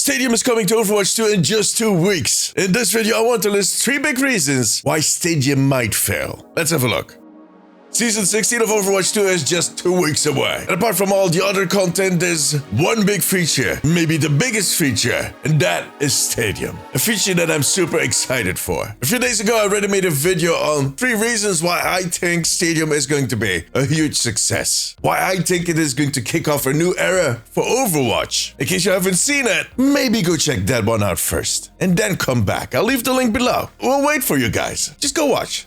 Stadium is coming to Overwatch 2 in just 2 weeks. In this video, I want to list 3 big reasons why Stadium might fail. Let's have a look. Season 16 of Overwatch 2 is just 2 weeks away. And apart from all the other content, there's one big feature, maybe the biggest feature, and that is Stadium. A feature that I'm super excited for. A few days ago, I already made a video on 3 reasons why I think Stadium is going to be a huge success. Why I think it is going to kick off a new era for Overwatch. In case you haven't seen it, maybe go check that one out first. And then come back. I'll leave the link below. We'll wait for you guys. Just go watch.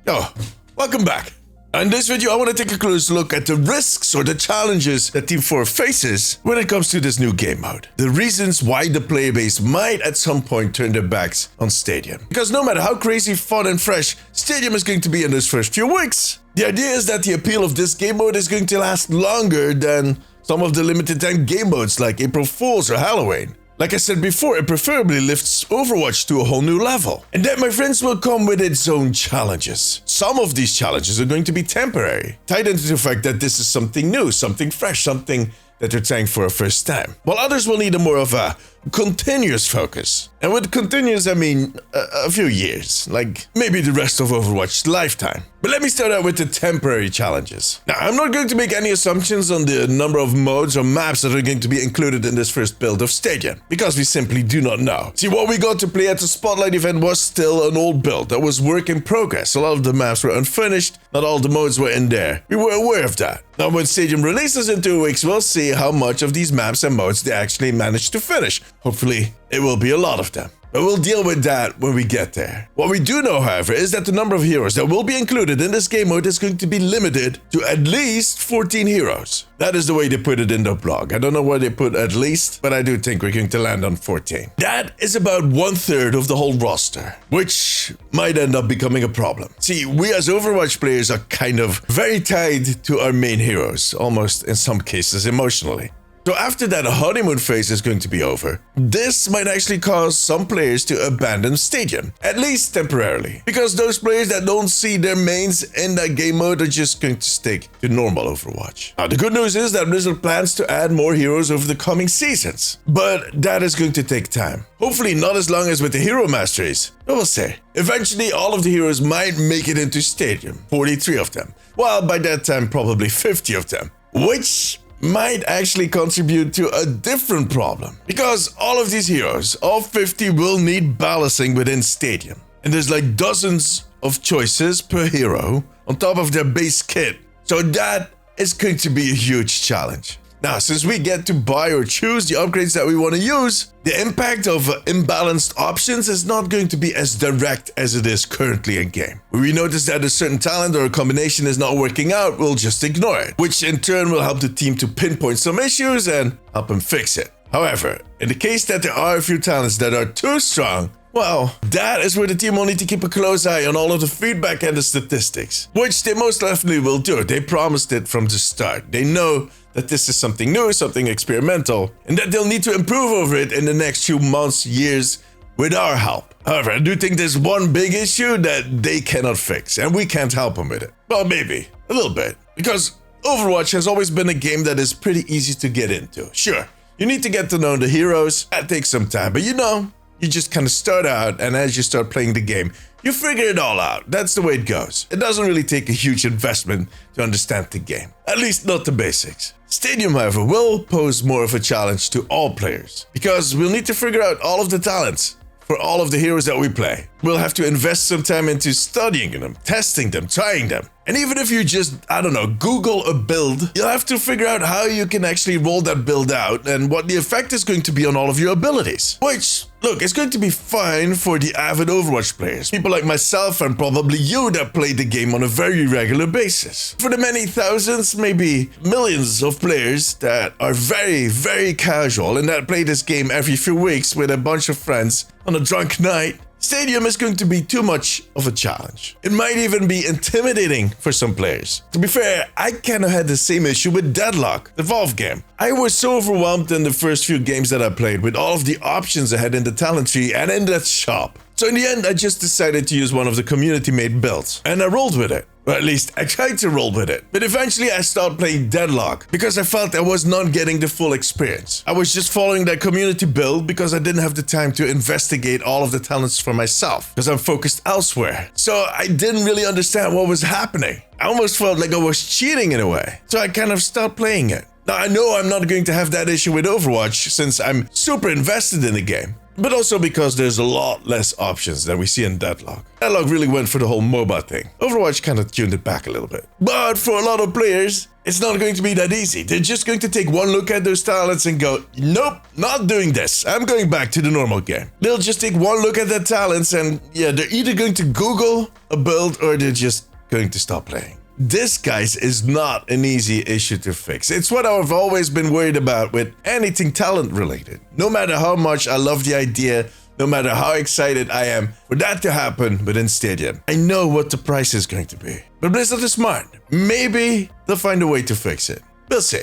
Oh, welcome back. In this video, I want to take a close look at the risks or the challenges that Team 4 faces when it comes to this new game mode. The reasons why the player base might at some point turn their backs on Stadium. Because no matter how crazy, fun and fresh Stadium is going to be in those first few weeks, the idea is that the appeal of this game mode is going to last longer than some of the limited time game modes like April Fool's or Halloween. Like I said before, it preferably lifts Overwatch to a whole new level. And that, my friends, will come with its own challenges. Some of these challenges are going to be temporary, tied into the fact that this is something new, something fresh, something that they're trying for a first time. While others will need a more of a continuous focus. And with continuous, I mean a few years, like maybe the rest of Overwatch's lifetime. But let me start out with the temporary challenges. Now, I'm not going to make any assumptions on the number of modes or maps that are going to be included in this first build of Stadium, because we simply do not know. See, what we got to play at the Spotlight event was still an old build that was work in progress. A lot of the maps were unfinished, not all the modes were in there. We were aware of that. Now, when Stadium releases in 2 weeks, we'll see how much of these maps and modes they actually managed to finish. Hopefully, it will be a lot of them. But we'll deal with that when we get there. What we do know, however, is that the number of heroes that will be included in this game mode is going to be limited to at least 14 heroes. That is the way they put it in the blog. I don't know why they put at least, but I do think we're going to land on 14. That is about 1/3 of the whole roster, which might end up becoming a problem. See, we as Overwatch players are kind of very tied to our main heroes, almost in some cases emotionally. So after that honeymoon phase is going to be over, this might actually cause some players to abandon Stadium, at least temporarily. Because those players that don't see their mains in that game mode are just going to stick to normal Overwatch. Now, the good news is that Blizzard plans to add more heroes over the coming seasons, but that is going to take time. Hopefully not as long as with the Hero Masteries, but we'll see. Eventually, all of the heroes might make it into Stadium, 43 of them. Well, by that time, probably 50 of them, which might actually contribute to a different problem. Because all of these heroes, all 50, will need balancing within Stadium. And there's like dozens of choices per hero on top of their base kit. So that is going to be a huge challenge. Now, since we get to buy or choose the upgrades that we want to use, the impact of imbalanced options is not going to be as direct as it is currently in game. When we notice that a certain talent or a combination is not working out, we'll just ignore it, which in turn will help the team to pinpoint some issues and help them fix it. However, in the case that there are a few talents that are too strong, well, that is where the team will need to keep a close eye on all of the feedback and the statistics, which they most definitely will do. They promised it from the start. They know that this is something new, something experimental, and that they'll need to improve over it in the next few months, years, with our help. However, I do think there's one big issue that they cannot fix, and we can't help them with it. Well, maybe, a little bit, because Overwatch has always been a game that is pretty easy to get into. Sure, you need to get to know the heroes, that takes some time, but you just kind of start out, and as you start playing the game, you figure it all out. That's the way it goes. It doesn't really take a huge investment to understand the game. At least not the basics. Stadium, however, will pose more of a challenge to all players, because we'll need to figure out all of the talents for all of the heroes that we play. We'll have to invest some time into studying them, testing them, trying them. And even if you just, I don't know, Google a build, you'll have to figure out how you can actually roll that build out and what the effect is going to be on all of your abilities. Which, look, it's going to be fine for the avid Overwatch players. People like myself and probably you that play the game on a very regular basis. For the many thousands, maybe millions of players that are very, very casual and that play this game every few weeks with a bunch of friends on a drunk night, Stadium is going to be too much of a challenge. It might even be intimidating for some players. To be fair, I kind of had the same issue with Deadlock, the Valve game. I was so overwhelmed in the first few games that I played with all of the options I had in the talent tree and in that shop. So in the end, I just decided to use one of the community-made builds, and I rolled with it. Or at least I tried to roll with it. But eventually I stopped playing Deadlock because I felt I was not getting the full experience. I was just following that community build because I didn't have the time to investigate all of the talents for myself because I'm focused elsewhere. So I didn't really understand what was happening. I almost felt like I was cheating in a way. So I kind of stopped playing it. Now I know I'm not going to have that issue with Overwatch since I'm super invested in the game. But also because there's a lot less options than we see in Deadlock. Deadlock really went for the whole MOBA thing. Overwatch kind of tuned it back a little bit. But for a lot of players, it's not going to be that easy. They're just going to take one look at those talents and go, nope, not doing this. I'm going back to the normal game. They'll just take one look at their talents and yeah, they're either going to Google a build or they're just going to stop playing. This, guys, is not an easy issue to fix. It's what I've always been worried about with anything talent related. No matter how much I love the idea, no matter how excited I am for that to happen within Stadium, I know what the price is going to be. But Blizzard is smart. Maybe they'll find a way to fix it. We'll see.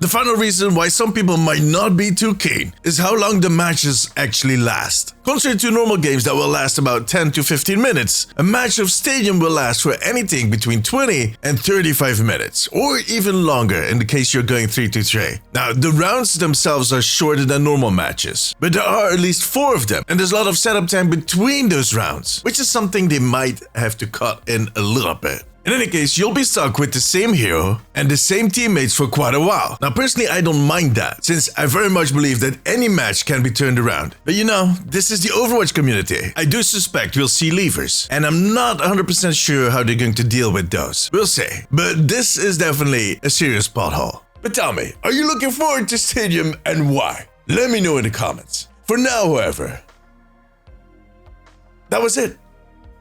The final reason why some people might not be too keen is how long the matches actually last. Contrary to normal games that will last about 10 to 15 minutes, a match of Stadium will last for anything between 20 and 35 minutes, or even longer in the case you're going 3-3. Now, the rounds themselves are shorter than normal matches, but there are at least 4 of them, and there's a lot of setup time between those rounds, which is something they might have to cut in a little bit. In any case, you'll be stuck with the same hero and the same teammates for quite a while. Now, personally, I don't mind that, since I very much believe that any match can be turned around. But you know, this is the Overwatch community. I do suspect we'll see leavers, and I'm not 100% sure how they're going to deal with those. We'll see. But this is definitely a serious pothole. But tell me, are you looking forward to Stadium and why? Let me know in the comments. For now, however, that was it.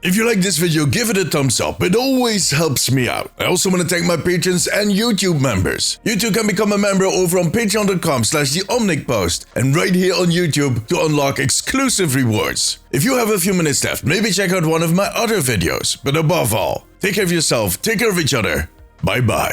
If you like this video, give it a thumbs up. It always helps me out. I also want to thank my patrons and YouTube members. You too can become a member over on patreon.com/theomnicpost and right here on YouTube to unlock exclusive rewards. If you have a few minutes left, maybe check out one of my other videos. But above all, take care of yourself, take care of each other. Bye bye.